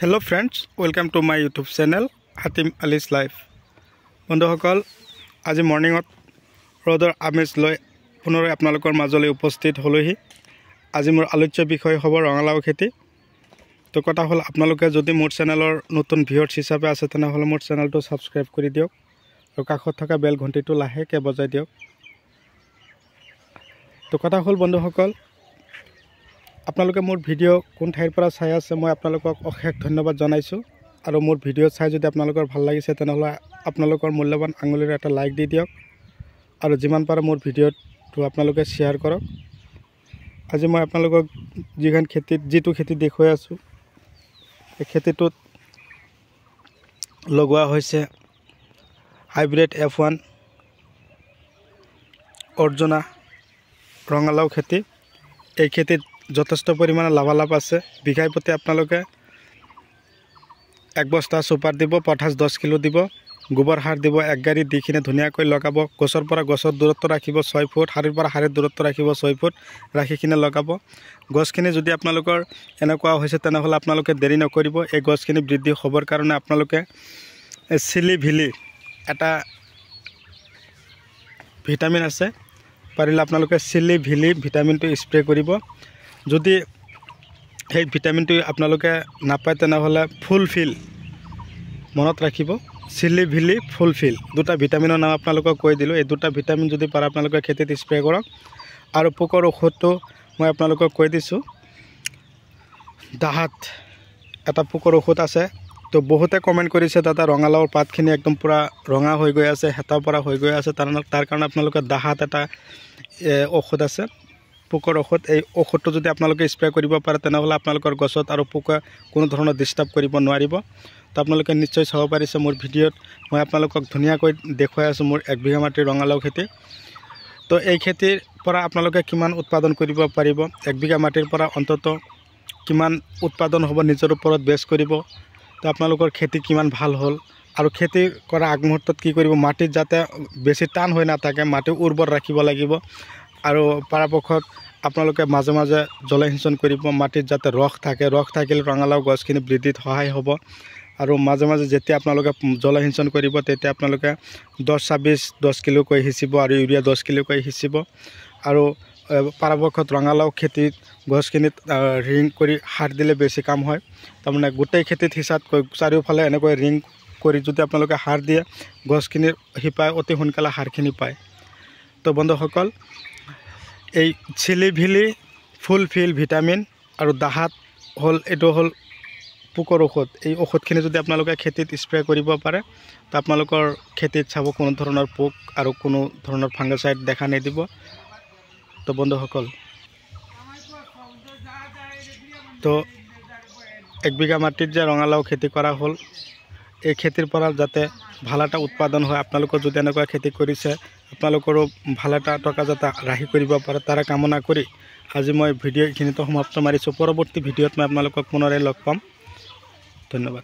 Hello friends, welcome to my YouTube channel Hatim Ali's Life. বন্ধুসকল আজি মৰ্নিংত ৰ'দৰ আমেজ লৈ পুনৰ আপোনালোকৰ মাজলৈ উপস্থিত হলোহি। আজি মোৰ আলোচ্য বিষয় হ'ব ৰঙালাও খেতি। তো কথা হ'ল আপোনালোকে যদি মোৰ চেনেলৰ নতুন ভিউয়াৰ্ছ হিচাপে আছে তেনেহ'লে মোৰ চেনেলটো সাবস্ক্ৰাইব কৰি দিয়ক আৰু কাষত থকা বেল ঘণ্টিটো লাহেকৈ বজাই দিয়ক। তো কথা হ'ল বন্ধুসকল আপোনালোকে মোৰ ভিডিঅ' কোন ঠাইৰ পৰা চাই আছে মই আপোনালোকক অশেষ ধন্যবাদ জনাইছোঁ আৰু মোৰ ভিডিঅ' চাই যদি আপোনালোকৰ ভাল লাগিছে তেনেহ'লে আপোনালোকৰ মূল্যৱান আঙুলিৰে এটা লাইক দি দিয়ক আৰু যিমান পাৰে মোৰ ভিডিঅ'টো আপোনালোকে শ্বেয়াৰ কৰক। আজি মই আপোনালোকক যিটো খেতি দেখুৱাই আছোঁ এই খেতিটোত লগোৱা হৈছে হাইব্ৰিড F1 অৰ্জুনা ৰঙালাও খেতি। এই খেতিত যথেষ্ট পৰিমাণে লাভালাভ আছে। বিঘাই প্ৰতি আপোনালোকে 1 বস্তা সুপাৰ দিব, পটাছ 10 কিলো দিব, গোবৰ সাৰ দিব, 1 গাড়ী দি কিনে ধুনীয়াকৈ লগাব। গছৰ পৰা গছৰ দূৰত্ব ৰাখিব 6 ফুট, শাৰীৰ পৰা শাৰীৰ দূৰত্ব ৰাখিব 6 ফুট, ৰাখি কিনে লগাব। গছখিনি যদি আপোনালোকৰ এনেকুৱা হৈছে তেনেহ'লে আপোনালোকে দেৰি নকৰিব। এই গছখিনি বৃদ্ধি হ'বৰ কাৰণে আপোনালোকে চিলিভিলি এটা ভিটামিন আছে, পাৰিলে আপোনালোকে চিলিভিলি ভিটামিনটো স্প্ৰে কৰিব। যদি সেই ভিটামিনটো আপোনালোকে নাপায় তেনেহ'লে ফুলফিল মনত ৰাখিব, চিলিভিলি ফুলফিল দুটা ভিটামিনৰ নাম আপোনালোকক কৈ দিলোঁ। এই দুটা ভিটামিন যদি পাৰে আপোনালোকে খেতিত স্প্ৰে কৰক। আৰু পোকৰ ঔষধটো মই আপোনালোকক কৈ দিছোঁ, দাহাত এটা পোকৰ ঔষধ আছে। তো বহুতে কমেণ্ট কৰিছে দাদা ৰঙালাওৰ পাতখিনি একদম পূৰা ৰঙা হৈ গৈ আছে, হেতা পৰা হৈ গৈ আছে, তাৰ কাৰণে আপোনালোকে দাহাত এটা ঔষধ আছে, পোকৰ ঔষধ। এই ঔষধটো যদি আপোনালোকে স্প্ৰে কৰিব পাৰে তেনেহ'লে আপোনালোকৰ গছত আৰু পোকে কোনো ধৰণৰ ডিষ্টাৰ্ব কৰিব নোৱাৰিব। তো আপোনালোকে নিশ্চয় চাব পাৰিছে মোৰ ভিডিঅ'ত মই আপোনালোকক ধুনীয়াকৈ দেখুৱাই আছোঁ মোৰ 1 বিঘা মাটিৰ ৰঙালাও খেতি। তো এই খেতিৰ পৰা আপোনালোকে কিমান উৎপাদন কৰিব পাৰিব, 1 বিঘা মাটিৰ পৰা অন্তত কিমান উৎপাদন হ'ব নিজৰ ওপৰত বেছ কৰিব। তো আপোনালোকৰ খেতি কিমান ভাল হ'ল আৰু খেতি কৰা আগমুহূৰ্তত কি কৰিব, মাটিত যাতে বেছি টান হৈ নাথাকে, মাটি উৰ্বৰ ৰাখিব লাগিব। আৰু পৰাপক্ষত আপোনালোকে মাজে মাজে জলসিঞ্চন কৰিব, মাটিত যাতে ৰস থাকে, ৰস থাকিলে ৰঙালাও গছখিনি বৃদ্ধিত সহায় হ'ব। আৰু মাজে মাজে যেতিয়া আপোনালোকে জলসিঞ্চন কৰিব তেতিয়া আপোনালোকে 10-26 কিলোকৈ সিঁচিব আৰু ইউৰিয়া 10 কিলোকৈ সিঁচিব। আৰু পৰাপক্ষত ৰঙালাও খেতিত গছখিনিত ৰিং কৰি সাৰ দিলে বেছি কাম হয়। তাৰমানে গোটেই খেতিত সিঁচাতকৈ চাৰিওফালে এনেকৈ ৰিং কৰি যদি আপোনালোকে সাৰ দিয়ে গছখিনিৰ শিপাই অতি সোনকালে সাৰখিনি পায়। তো বন্ধুসকল এই চিলিভিলি ফুলফিল ভিটামিন আৰু দাহাত এইটো হ'ল পোকৰ ঔষধ। এই ঔষধখিনি যদি আপোনালোকে খেতিত স্প্ৰে কৰিব পাৰে তো আপোনালোকৰ খেতিত চাব কোনো ধৰণৰ পোক আৰু কোনো ধৰণৰ ফাংগিচাইড দেখা নিদিব। তো বন্ধুসকল তো 1 বিঘা মাটিত যে ৰঙালাও খেতি কৰা হ'ল, এই খেতিৰ পৰা যাতে ভাল এটা উৎপাদন হয়, আপোনালোকৰ যদি এনেকুৱা খেতি কৰিছে আপোনালোকৰো ভাল এটা টকা যাতে ৰাহি কৰিব পাৰে তাৰে কামনা কৰি আজি মই ভিডিঅ' এইখিনিতে সমাপ্ত মাৰিছোঁ। পৰৱৰ্তী ভিডিঅ'ত মই আপোনালোকক পুনৰাই লগ পাম। ধন্যবাদ।